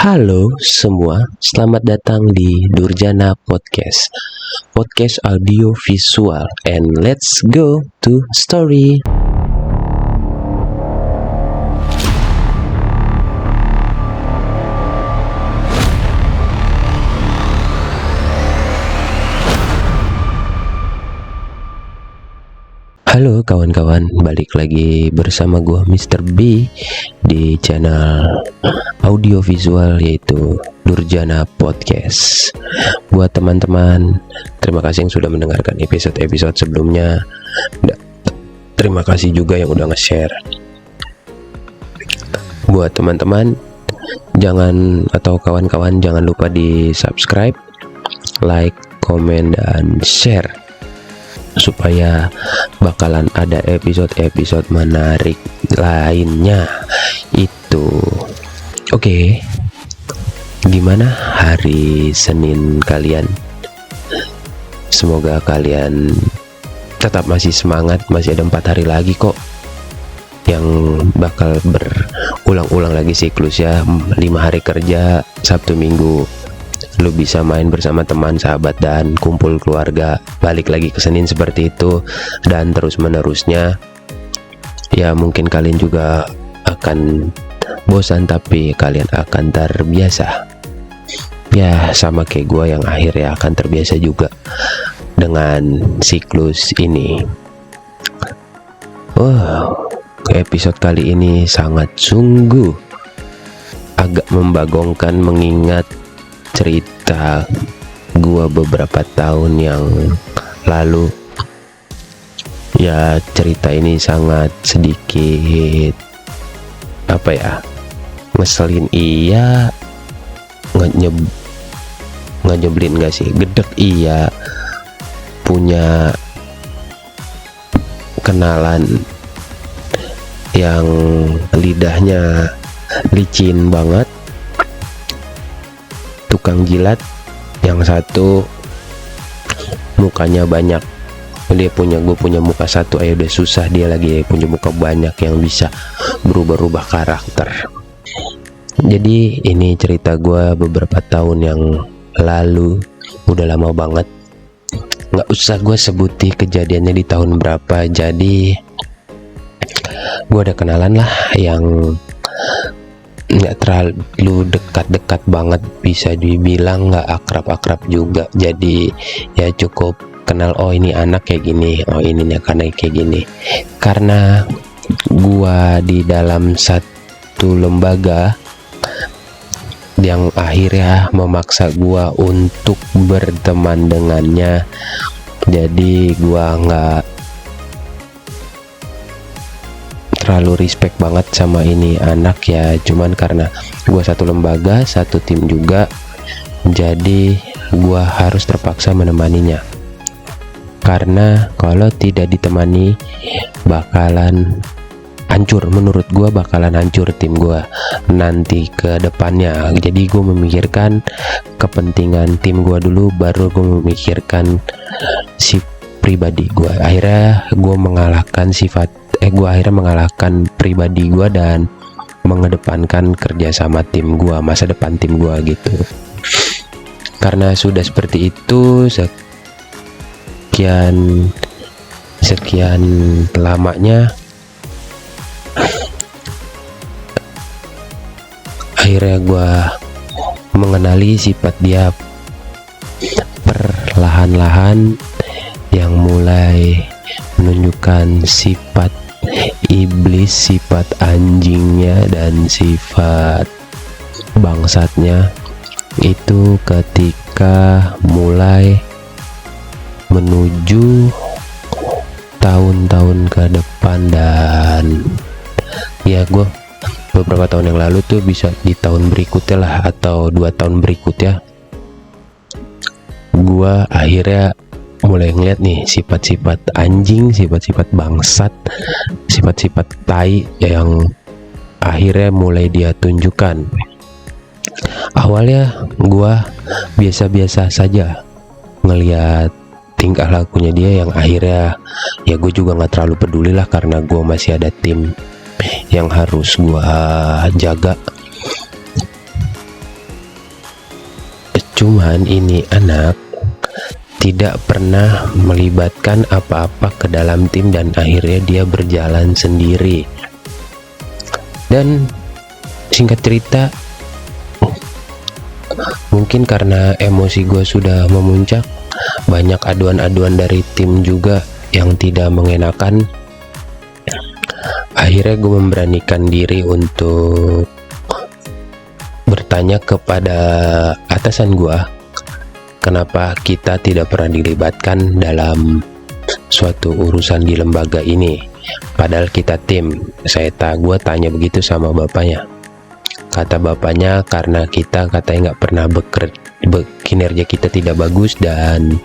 Halo semua, selamat datang di Durjana Podcast, podcast audio visual, and let's go to story. Halo kawan-kawan, balik lagi bersama gue Mr. B di channel audio visual yaitu Durjana Podcast. Buat teman-teman, terima kasih yang sudah mendengarkan episode-episode sebelumnya. Terima kasih juga yang udah nge-share. Buat teman-teman, atau kawan-kawan jangan lupa di subscribe, like, komen, dan share, supaya bakalan ada episode-episode menarik lainnya itu. Oke, gimana hari Senin kalian? Semoga kalian tetap masih semangat. Masih ada 4 hari lagi kok yang bakal berulang-ulang lagi siklusnya. 5 hari kerja, Sabtu Minggu lu bisa main bersama teman, sahabat, dan kumpul keluarga. Balik lagi ke Senin seperti itu, dan terus menerusnya. Ya mungkin kalian juga akan bosan, tapi kalian akan terbiasa. Ya sama kayak gue yang akhirnya akan terbiasa juga dengan siklus ini. Episode kali ini sangat sungguh agak membagongkan, mengingat cerita gua beberapa tahun yang lalu. Ya cerita ini sangat sedikit ngeselin iya, nyebelin gak sih, gedek iya. Punya kenalan yang lidahnya licin banget, tukang jilat. Yang satu mukanya banyak, gue punya muka satu aja udah susah, dia lagi punya muka banyak yang bisa berubah-ubah karakter. Jadi ini cerita gue beberapa tahun yang lalu, udah lama banget. Nggak usah gue sebutin kejadiannya di tahun berapa. Jadi gue ada kenalan lah yang nggak terlalu dekat-dekat banget, bisa dibilang nggak akrab-akrab juga. Jadi ya cukup kenal, oh ini anak kayak gini, oh ini anak kayak gini. Karena gua di dalam satu lembaga yang akhirnya memaksa gua untuk berteman dengannya, jadi gua nggak terlalu respect banget sama ini anak ya. Cuman karena gua satu lembaga, satu tim juga, jadi gua harus terpaksa menemaninya. Karena kalau tidak ditemani bakalan hancur, menurut gua bakalan hancur tim gua nanti ke depannya. Jadi gua memikirkan kepentingan tim gua dulu, baru gua memikirkan si pribadi gua. Akhirnya gua mengalahkan pribadi gue dan mengedepankan kerja sama tim gue, masa depan tim gue gitu. Karena sudah seperti itu sekian lamanya, akhirnya gue mengenali sifat dia perlahan-lahan, yang mulai menunjukkan sifat iblis, sifat anjingnya, dan sifat bangsatnya itu ketika mulai menuju tahun-tahun ke depan. Dan ya gue beberapa tahun yang lalu tuh, bisa di tahun berikutnya lah, atau 2 tahun berikutnya, gue akhirnya mulai ngeliat nih sifat-sifat anjing, sifat-sifat bangsat, sifat-sifat tai yang akhirnya mulai dia tunjukkan. Awalnya gua biasa-biasa saja ngeliat tingkah lakunya dia, yang akhirnya ya gue juga nggak terlalu peduli lah, karena gue masih ada tim yang harus gua jaga. Cuman ini anak tidak pernah melibatkan apa-apa ke dalam tim dan akhirnya dia berjalan sendiri. Dan singkat cerita, mungkin karena emosi gue sudah memuncak, banyak aduan-aduan dari tim juga yang tidak mengenakan. Akhirnya gue memberanikan diri untuk bertanya kepada atasan gue, kenapa kita tidak pernah dilibatkan dalam suatu urusan di lembaga ini, padahal kita tim. Gue tanya begitu sama bapaknya. Kata bapaknya, karena kita katanya nggak pernah kinerja kita tidak bagus dan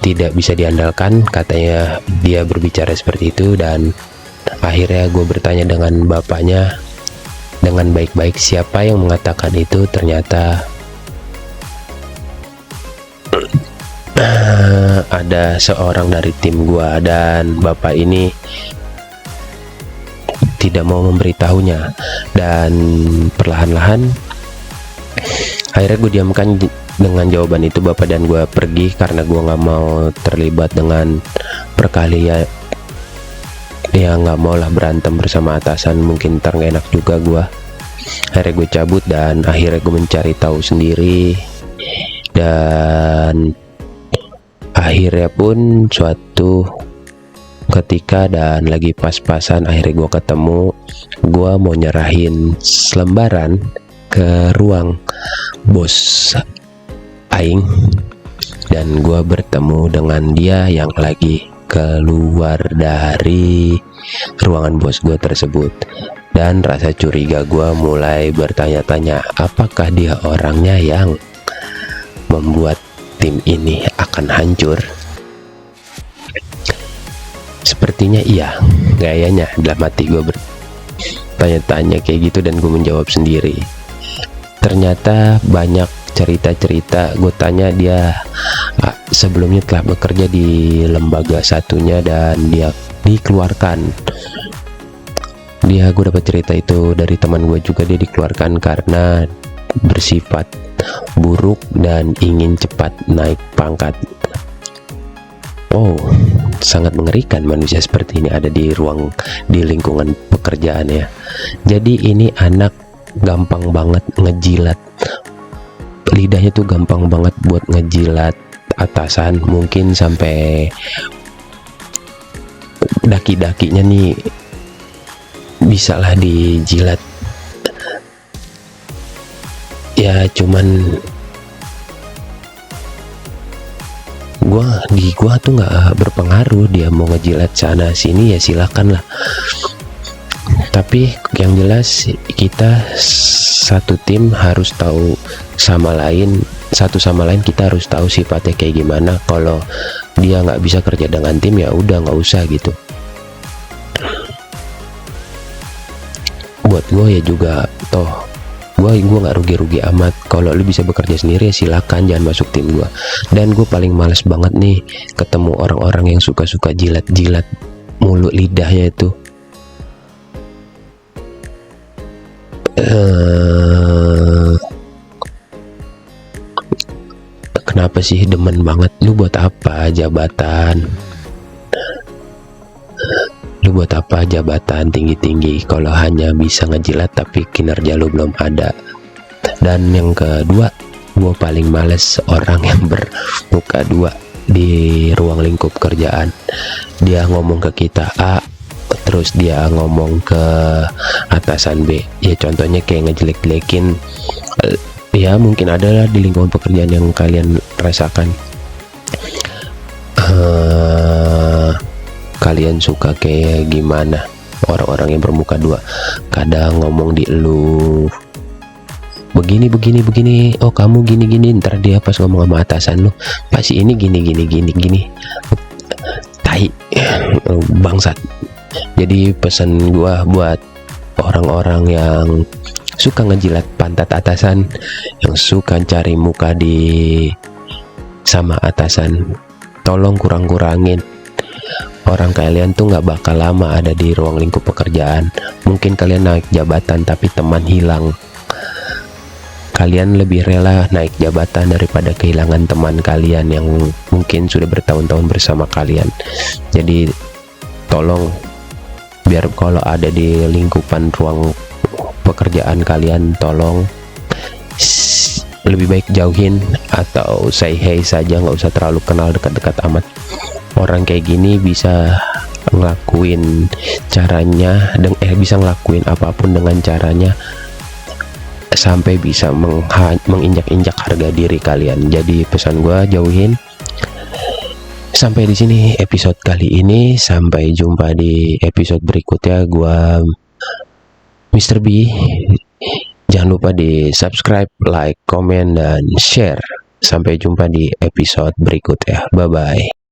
tidak bisa diandalkan, katanya dia berbicara seperti itu. Dan akhirnya gue bertanya dengan bapaknya dengan baik-baik, siapa yang mengatakan itu. Ternyata ada seorang dari tim gua, dan bapak ini tidak mau memberitahunya. Dan perlahan-lahan akhirnya gue diamkan dengan jawaban itu bapak, dan gue pergi karena gue nggak mau terlibat dengan perkalian. Ya nggak mau lah berantem bersama atasan, mungkin ntar nggak enak juga gue. Akhirnya gue cabut dan akhirnya gue mencari tahu sendiri. Dan akhirnya pun suatu ketika dan lagi pas-pasan akhirnya gue ketemu, gue mau nyerahin selembaran ke ruang bos aing, dan gue bertemu dengan dia yang lagi keluar dari ruangan bos gue tersebut. Dan rasa curiga gue mulai bertanya-tanya, apakah dia orangnya yang membuat tim ini akan hancur? Sepertinya iya, gayanya. Dalam hati gue bertanya-tanya kayak gitu, dan gue menjawab sendiri. Ternyata banyak cerita-cerita. Gue tanya dia sebelumnya telah bekerja di lembaga satunya dan dia dikeluarkan. Gue dapat cerita itu dari teman gue juga, dia dikeluarkan karena bersifat buruk dan ingin cepat naik pangkat. Oh, sangat mengerikan manusia seperti ini ada di lingkungan pekerjaan ya. Jadi ini anak gampang banget ngejilat, lidahnya tuh gampang banget buat ngejilat atasan, mungkin sampai daki-dakinya nih bisa lah dijilat. Ya cuman gua tuh nggak berpengaruh, dia mau ngejilat sana sini ya silakan lah. Tapi yang jelas kita satu tim harus tahu sama lain, satu sama lain kita harus tahu sifatnya kayak gimana. Kalau dia nggak bisa kerja dengan tim ya udah nggak usah gitu. Buat gue ya juga toh gue nggak rugi-rugi amat. Kalau lu bisa bekerja sendiri ya silakan, jangan masuk tim gue. Dan gue paling males banget nih ketemu orang-orang yang suka-suka jilat-jilat mulu lidahnya itu. Kenapa sih demen banget? Lu buat apa jabatan? Lu buat apa jabatan tinggi-tinggi kalau hanya bisa ngejilat tapi kinerja lu belum ada? Dan yang kedua, gue paling males orang yang bermuka dua di ruang lingkup kerjaan. Dia ngomong ke kita A, terus dia ngomong ke atasan B. Ya contohnya kayak ngejelek-jelekin. Ya mungkin adalah di lingkungan pekerjaan yang kalian rasakan. Kalian suka kayak gimana orang-orang yang bermuka dua? Kadang ngomong di lu begini, oh kamu gini, ntar dia pas ngomong sama atasan lu pasti ini gini, tai, bangsat. Jadi pesan gua buat orang-orang yang suka ngejilat pantat atasan, yang suka cari muka sama atasan, tolong kurang-kurangin. Orang kalian tuh nggak bakal lama ada di ruang lingkup pekerjaan. Mungkin kalian naik jabatan tapi teman hilang. kalian lebih rela naik jabatan daripada kehilangan teman kalian yang mungkin sudah bertahun-tahun bersama kalian. Jadi tolong, biar kalau ada di lingkupan ruang pekerjaan kalian, tolong lebih baik jauhin atau say hey saja, nggak usah terlalu kenal dekat-dekat amat. Orang kayak gini bisa ngelakuin caranya dan bisa ngelakuin apapun dengan caranya sampai bisa menginjak-injak harga diri kalian. Jadi pesan gua, jauhin. Sampai di sini episode kali ini, sampai jumpa di episode berikutnya. Gua Mr. B. Jangan lupa di subscribe, like, komen, dan share. Sampai jumpa di episode berikutnya. Bye bye.